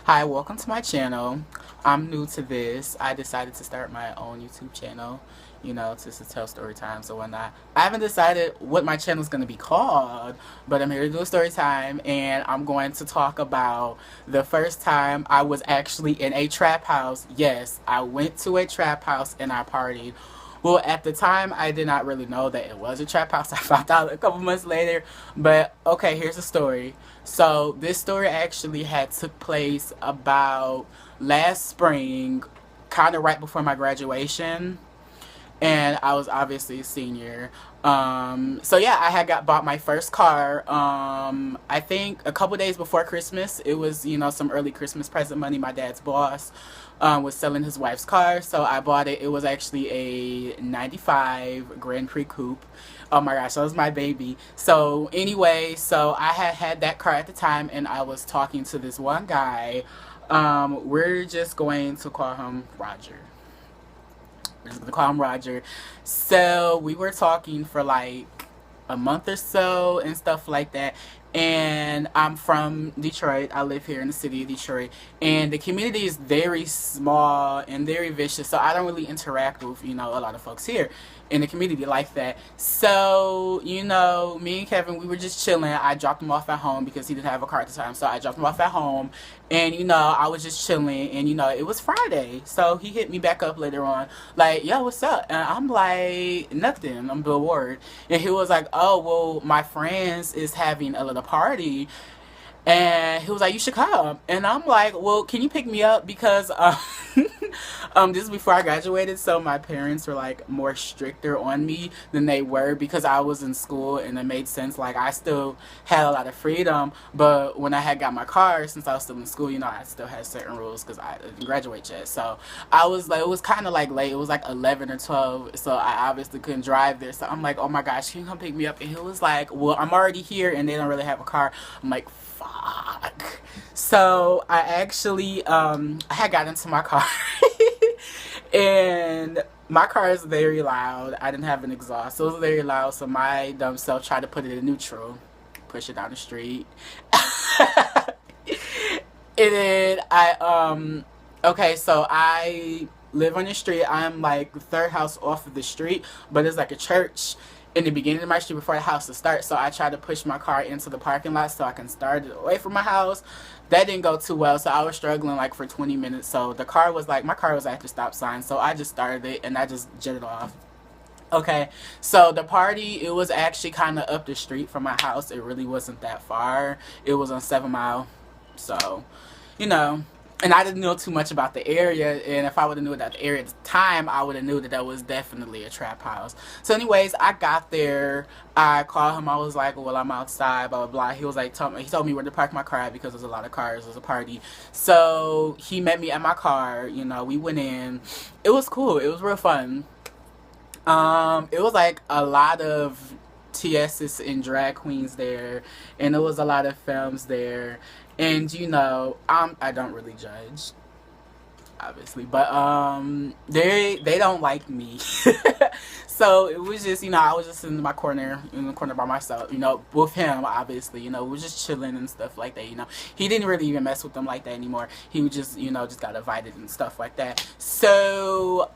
Hi, welcome to my channel. I'm new to this. I decided to start my own YouTube channel, just to tell story times and whatnot. I haven't decided what my channel is going to be called, but I'm here to do a story time, and I'm going to talk about the first time I was actually in a trap house. Yes, I went to a trap house and I partied. Well, at the time, I did not really know that it was a trap house. I found out a couple months later. But okay, here's the story. So this story actually had took place about last spring, kind of right before my graduation, and I was obviously a senior. So yeah, I had got bought my first car. I think a couple days before Christmas. It was some early Christmas present money. My dad's boss was selling his wife's car, so I bought it. It was actually a '95 Grand Prix Coupe. Oh my gosh, that was my baby. So anyway, so I had that car at the time, and I was talking to this one guy. We're just going to call him Roger. We're just gonna call him Roger. So we were talking for like a month or so and stuff like that. And I'm from Detroit. I live here in the city of Detroit. And the community is very small and very vicious. So I don't really interact with, a lot of folks here in the community like that. So, me and Kevin, we were just chilling. I dropped him off at home because he didn't have a car at the time. So I dropped him off at home. And, I was just chilling. And, it was Friday. So he hit me back up later on. Like, yo, what's up? And I'm like, nothing. I'm bored. And he was like, oh, well, my friends is having a little party. And he was like, you should come. And I'm like, well, can you pick me up? Because this is before I graduated, so my parents were like more stricter on me than they were because I was in school, and it made sense. Like, I still had a lot of freedom, but when I had got my car, since I was still in school, I still had certain rules because I didn't graduate yet. So I was like, it was kind of like late. It was like 11 or 12, so I obviously couldn't drive there. So I'm like, oh my gosh, can you come pick me up? And he was like, well, I'm already here, and they don't really have a car. I'm like, fuck. So I actually I had got into my car and my car is very loud. I didn't have an exhaust, so it was very loud. So my dumb self tried to put it in neutral, push it down the street. And then okay, so I live on the street. I'm like the third house off of the street, but it's like a church in the beginning of my street before the house to start. So I tried to push my car into the parking lot so I can start it away from my house. That didn't go too well, so I was struggling like for 20 minutes. So the car was like, my car was at the stop sign, so I just started it and I just jetted off. Okay, so the party, it was actually kind of up the street from my house. It really wasn't that far. It was on 7 Mile. So, you know, and I didn't know too much about the area, and if I would have knew about the area at the time, I would have knew that was definitely a trap house. So anyways, I got there. I called him. I was like, well, I'm outside, blah blah blah. He was like, he told me where to park my car at because there's a lot of cars. There's a party. So he met me at my car. We went in. It was cool. It was real fun. It was like a lot of TS's and drag queens there, and there was a lot of films there. And I don't really judge, obviously, but they don't like me. So it was just, I was just in the corner by myself, with him, obviously. We were just chilling and stuff like that. He didn't really even mess with them like that anymore. He would just, just got invited and stuff like that. So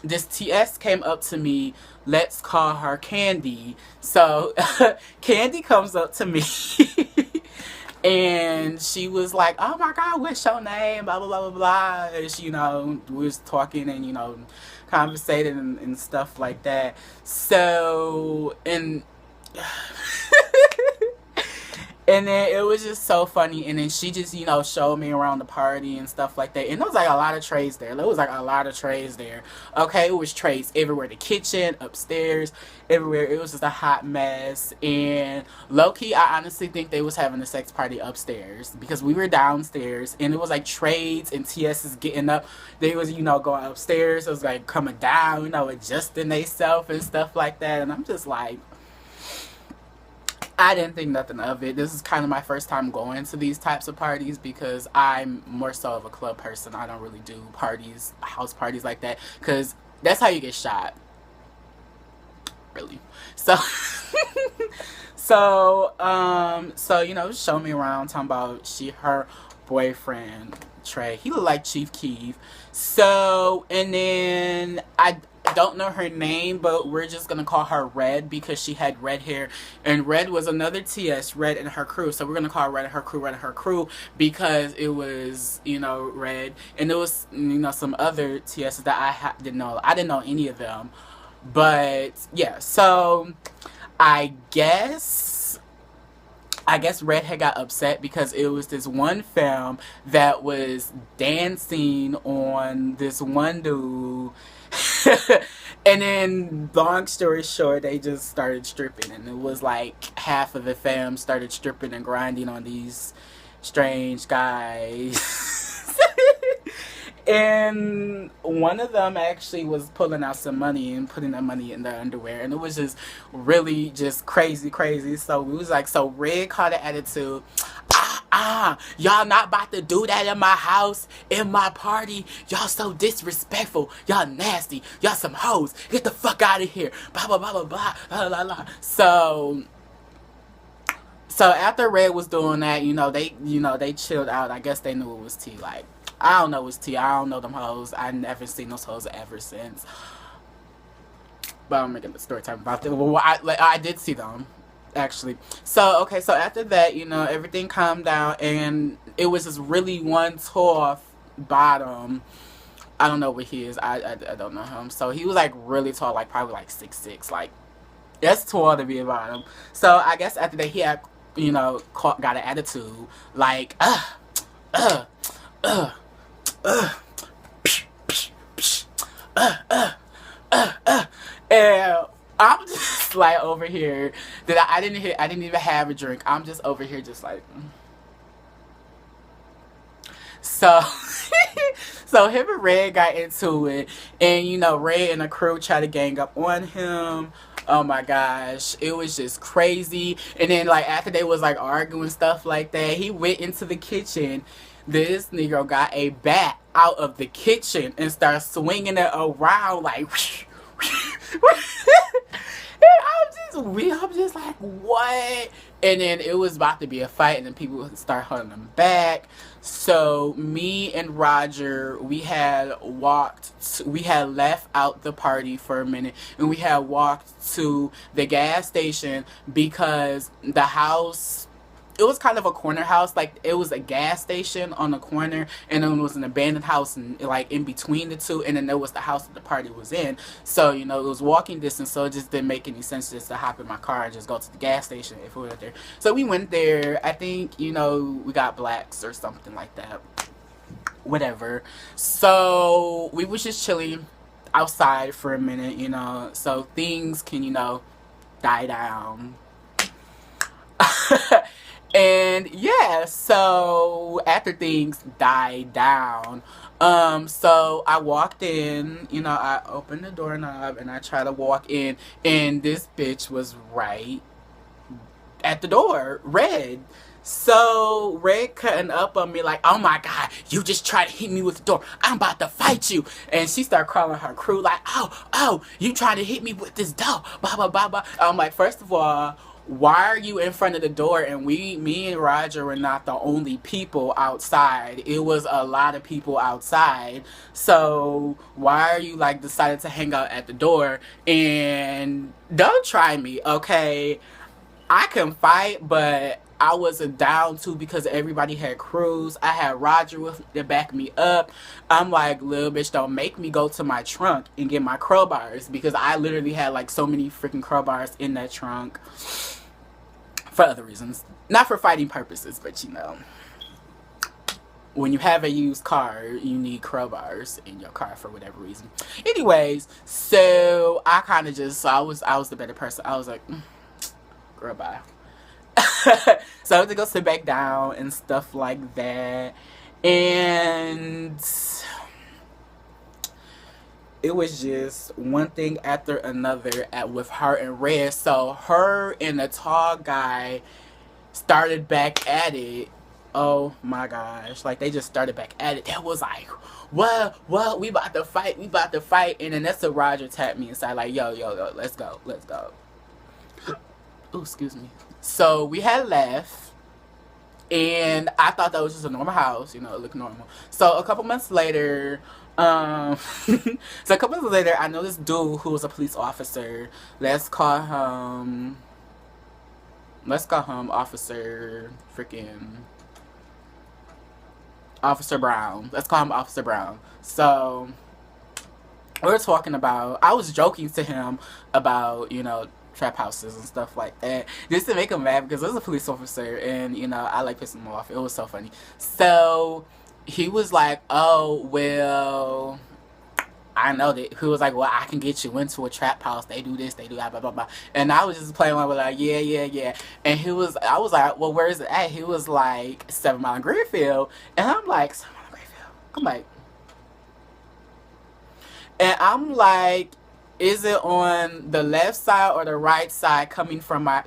this TS came up to me. Let's call her Candy. So Candy comes up to me. And she was like, oh my God, what's your name? Blah, blah, blah, blah, blah. And she, we was talking and, conversating and stuff like that. So, and and then it was just so funny. And then she just, showed me around the party and stuff like that. And there was like a lot of trays there. There was like a lot of trays there. Okay, it was trays everywhere. The kitchen, upstairs, everywhere. It was just a hot mess. And low-key, I honestly think they was having a sex party upstairs. Because we were downstairs. And it was like trades and TS's getting up. They was, going upstairs. It was like coming down, adjusting themselves and stuff like that. And I'm just like, I didn't think nothing of it. This is kind of my first time going to these types of parties because I'm more so of a club person. I don't really do parties, house parties like that, because that's how you get shot. Really. So, so show me around, talking about her boyfriend, Trey. He looked like Chief Keef. So, and then I don't know her name, but we're just gonna call her Red because she had red hair, and Red was another TS, Red and her crew. So we're gonna call her Red and her crew, Red and her crew, because it was, you know, Red, and there was, you know, some other TSs that didn't know. I didn't know any of them, but yeah. So I guess Red had got upset because it was this one film that was dancing on this one dude. And then, long story short, they just started stripping. And it was like half of the fam started stripping and grinding on these strange guys. And one of them actually was pulling out some money and putting that money in their underwear. And it was just really just crazy, crazy. So we was like, so Red caught an attitude. Y'all not about to do that in my house, in my party. Y'all so disrespectful. Y'all nasty. Y'all some hoes. Get the fuck out of here. Blah, blah, blah, blah, blah, blah, blah, blah. So after Red was doing that, they chilled out. I guess they knew it was tea. Like, I don't know what's tea. I don't know them hoes. I never seen those hoes ever since. But I'm making the story time about them. Well, I did see them, actually. So, okay, so after that, everything calmed down, and it was this really one tall bottom. I don't know what he is. I don't know him. So he was like really tall, like probably like 6'6". Like, that's tall to be a bottom. So I guess after that he had, got an attitude. Like, and I'm just like over here that I didn't even have a drink. I'm just over here just like so so him and Red got into it, and Red and the crew tried to gang up on him. Oh my gosh, it was just crazy. And then like after they was like arguing stuff like that, he went into the kitchen. This Negro got a bat out of the kitchen and started swinging it around like and I'm just like, what? And then it was about to be a fight, and then people would start holding them back. So me and Roger, we had left out the party for a minute, and we had walked to the gas station because the house, it was kind of a corner house. Like, it was a gas station on the corner, and then it was an abandoned house like in between the two, and then there was the house that the party was in. So, it was walking distance, so it just didn't make any sense just to hop in my car and just go to the gas station if we were there. So we went there. I think, we got blacks or something like that. Whatever. So we was just chilling outside for a minute, so things can, die down. And yeah, so after things died down, so I walked in, I opened the doorknob and I tried to walk in, and this bitch was right at the door, Red. So Red cutting up on me like, oh my God, you just tried to hit me with the door. I'm about to fight you. And she started calling her crew like, oh, you trying to hit me with this door, blah, blah, blah, blah. I'm like, first of all, why are you in front of the door? And me and Roger were not the only people outside. It was a lot of people outside. So why are you like decided to hang out at the door? And don't try me, okay? I can fight, but I wasn't down to because everybody had crews. I had Roger with to back me up. I'm like, little bitch, don't make me go to my trunk and get my crowbars, because I literally had like so many freaking crowbars in that trunk. For other reasons. Not for fighting purposes, but when you have a used car, you need crowbars in your car for whatever reason. Anyways, so I kind of just, I was the better person. I was like, girl, bye. So I had to go sit back down and stuff like that. And it was just one thing after another with her and Red. So her and the tall guy started back at it. Oh my gosh. Like, they just started back at it. That was like, what, we about to fight. And then that's a Roger tapped me inside like, yo, let's go. Oh, excuse me. So we had left. And I thought that was just a normal house, you know, it looked normal. So a couple months later, so a couple months later, I know this dude who was a police officer. Let's call him, Officer freaking Officer Brown. Let's call him Officer Brown. So we were talking about, I was joking to him about, you know, trap houses and stuff like that, just to make him mad because I was a police officer and, you know, I like pissing him off. It was so funny. So he was like, oh, well, I know that. He was like, well, I can get you into a trap house. They do this, they do that, blah, blah, blah. And I was just playing with like, yeah, yeah, yeah. And I was like, well, where is it at? He was like, 7 Mile and Greenfield. And I'm like, 7 Mile and Greenfield? I'm like, is it on the left side or the right side coming from my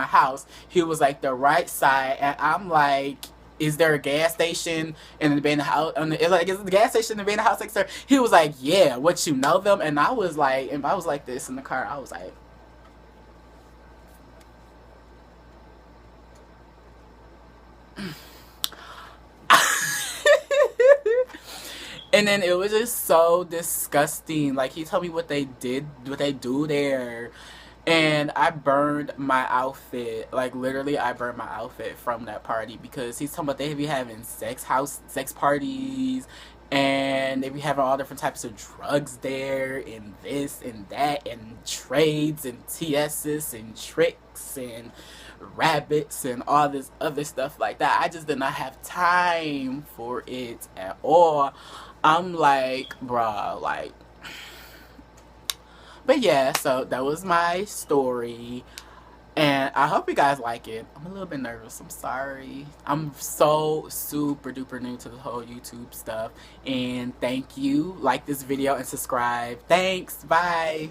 house? He was like, the right side. And I'm like, is there a gas station in the abandoned house? Is the gas station in the abandoned house next door? He was like, yeah. What, you know them? And I was like this in the car. I was like, and then it was just so disgusting. Like, he told me what they do there. And I burned my outfit. Like, literally, I burned my outfit from that party because he's talking about they be having sex parties, and they be having all different types of drugs there, and this and that, and trades, and TS's, and tricks, and rabbits, and all this other stuff like that. I just did not have time for it at all. I'm like, bruh, like, but yeah, so that was my story. And I hope you guys like it. I'm a little bit nervous. I'm sorry. I'm so super duper new to the whole YouTube stuff. And thank you. Like this video and subscribe. Thanks. Bye.